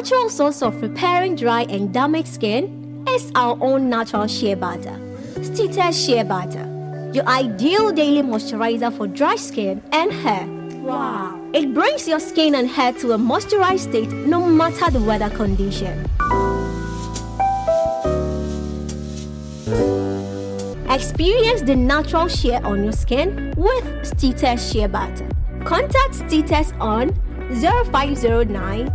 natural source of repairing dry and damaged skin is our own natural shea butter. Steated shea butter, your ideal daily moisturizer for dry skin and hair. Wow! It brings your skin and hair to a moisturized state no matter the weather condition. Experience the natural shea on your skin with Steated shea butter. Contact Steated on 0509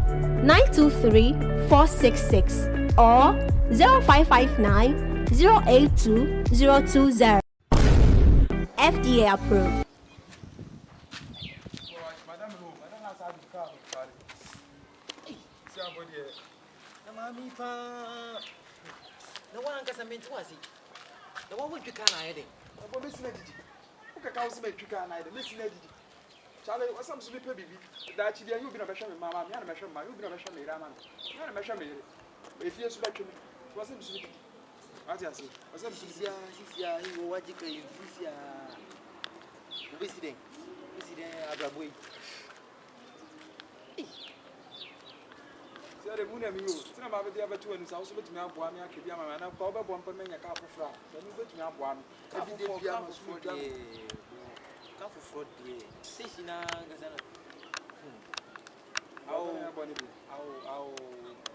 923 466 or 0559 082 020. FDA approved. No one can say to us. The one with you can I think. But Miss Lady, who can counsel make you can I? Miss Lady, Charlie, what's some sleepy baby? That you've been a measure with Mamma, you're a measure, you've been a measure, you're a measure. If you're back to me, wasn't sleepy. What I say? Was some Cecilia, he will watch you, Cecilia. Visiting Abraboy. The moon and you, some of the other two and also to me up one, I could be a man, and probably one per man, a cup of flour. Then you go to me up one. Every day, we are for the cup of fruit. Station, oh,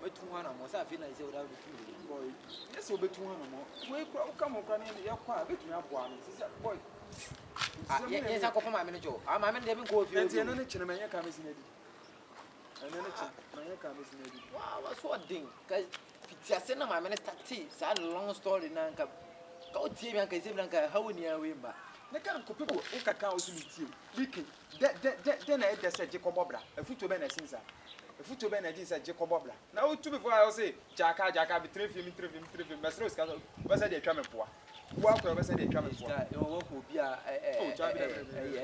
but one of us, I feel like without the two boy. Yes, we'll be two more. We come on, you're quite a bit me up one. Boy, yes, I call my manager. I'm a man, they will go if you're not a gentleman, you're coming in. And then wow, what's what thing? Because it's a my minister tea. Sad long story, Nanka. Go team and Casablanca, how near Wimba. They can't go people who can count to meet you. Wicked. Then I said Jacob Bobla, a foot to Ben as since a foot to Ben as Jacob Bobla. Now, two before I say, Jacka, betray him, Mastros, was I a travel poor? Walk over said a travel poor. Your work will be a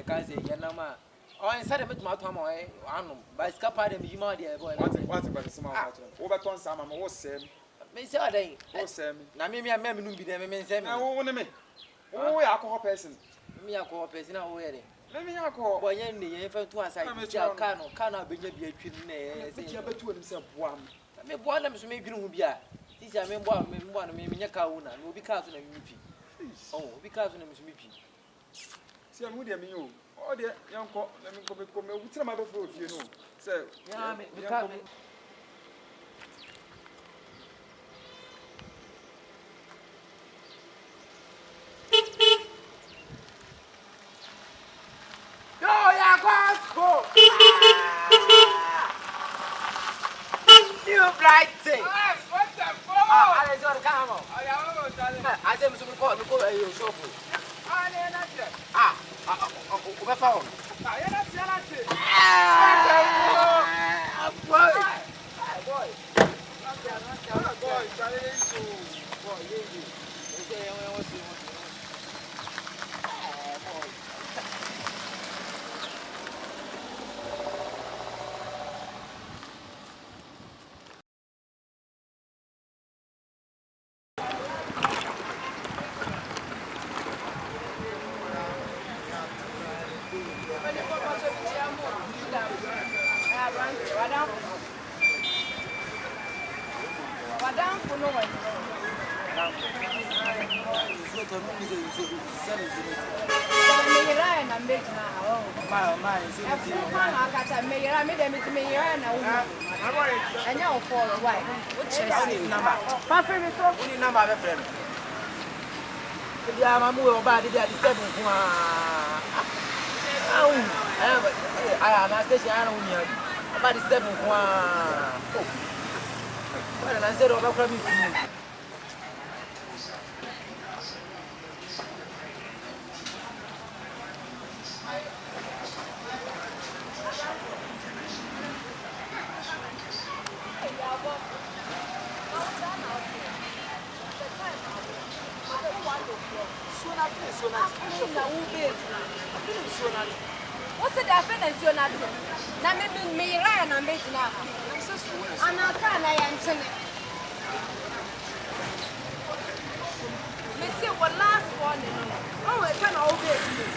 can't say Yanama. Oh, I said a bit more time away. By Scapa, you might have what's about the small overton some more Sam. May say a day, oh, Sam. Now, maybe I remember be there, may say, I won't me. Oh, alcohol person. Me alcohol person, now wedding. Let me alcohol. Boy, Yandy, if I to us, I cannot be a twin. I bet to himself one. I may one of them may be a. This I mean, one, maybe a cow, and will be cast in a meepy. Oh, because of a meepy. See, I'm with you. Oh, dear, young cock, let me come with some other food, you know. So, yeah, we can't. No, yeah, go! You bright thing! What the fuck? I saw the camel. I said, Mr. McCall, look over your shop. Where from? You're not What's the difference? You're not. Now, maybe me, Ryan, I'm making up. I'm not kind of answering. Monsieur, what last one? Oh, I can't obey you.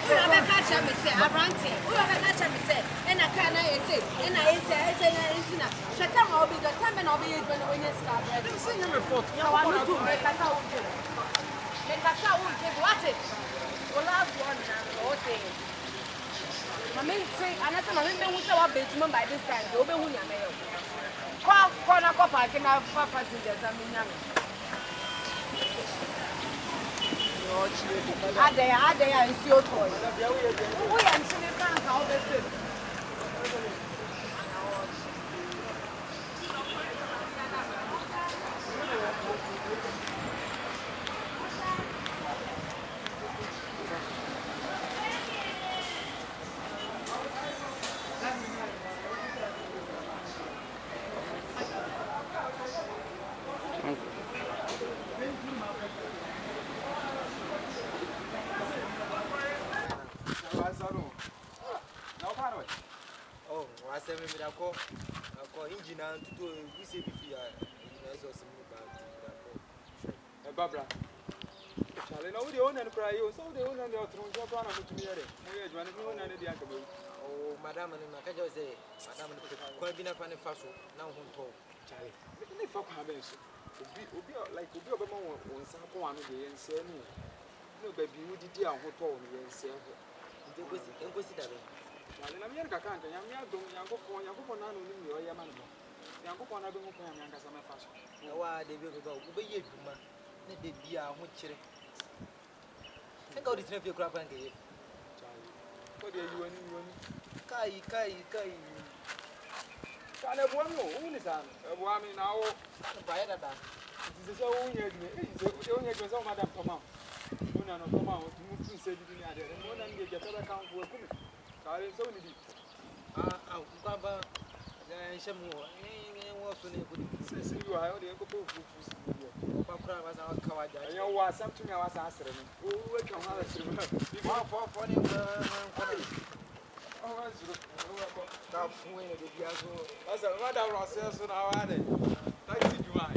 We have a catch up, Monsieur Abranti. We have a catch up, Monsieur, and I can't say, and I say, shut up. will be the time and I'll be when you start. I didn't say you're a fault. I want to make us out. Make us out. What it? Well, last one, what it? My main say, and that's my main was our bedroom by this time. The open window. Call corner cop, I can have 5 passengers. I mean, I there, it's your toy. We are actually can't help it. Oh, I said maybe I call engineer to do we say before I saw some Barbara. Charlie, no, the owner cry you, so the owner of the Tron to me. Oh, Madame and I can just say, Madame, quite been a funny fashion now. Charlie, let fuck habits. Like to be a moment on some one day and say, no, baby, you did your hotel and say, Charlie, I'm young, I can't. I'm young, Yanko, Yaman. Yanko, I don't know Yanka some fashion. No, they will go, obey you, man. Let me be a witcher. Take out this nephew crap and get it. Charlie, what are you and Kai. Can I want no only son? A woman now. By that, it is so weird. It's only a result, Madame Thomas. Una no Thomas, who said it in the other, and more than the other account for a woman. Charlie, so did it. Baba, some more. Since you are the uncle, Papa was our coward. I know something I was asking. Oh, wait, come on, let's that's a rather ourselves on our head. That's it, you are.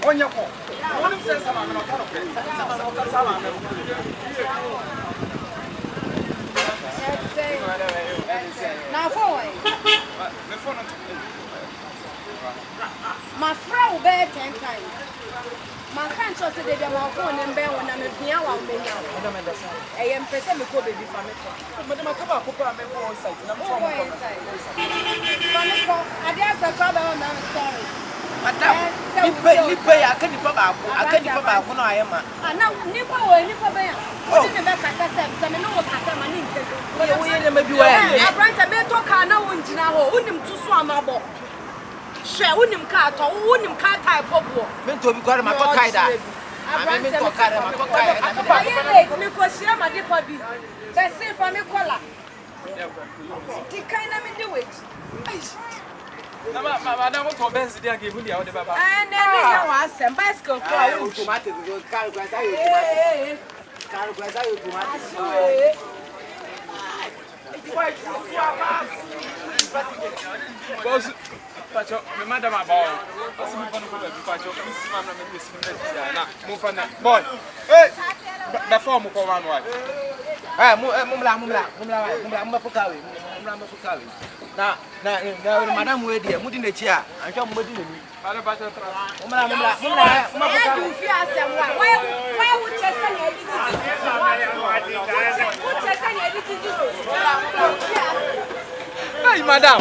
On your call. One of them, I'm not now, my friend will bear 10 times. My can't trust the day my phone and bear when I'm a piano. I am present the code before me. Madam, I come up with a member on site. I'm from I guess I cover on the story. Madam, you pay, I can't put back. I am. And now, Nippo or Nippo Bear. Oh, the best I said, I know what I'm in. I brought a better car now in Jinao, wouldn't to swam about. Shea, wouldn't car, or wouldn't car type of war. Meant to be called my cockida. I meant to carry my cockida. Because she am a deposit. That's it for me, collar. The kind of in the witch. Madam, what for best did I give you the other Baba? And then I was some bicycle car. Automatic, Madam, boy, hey, the form of one wife. Now, Madam, wait here, moving the chair. I come with you. Why would you say hey, Madam.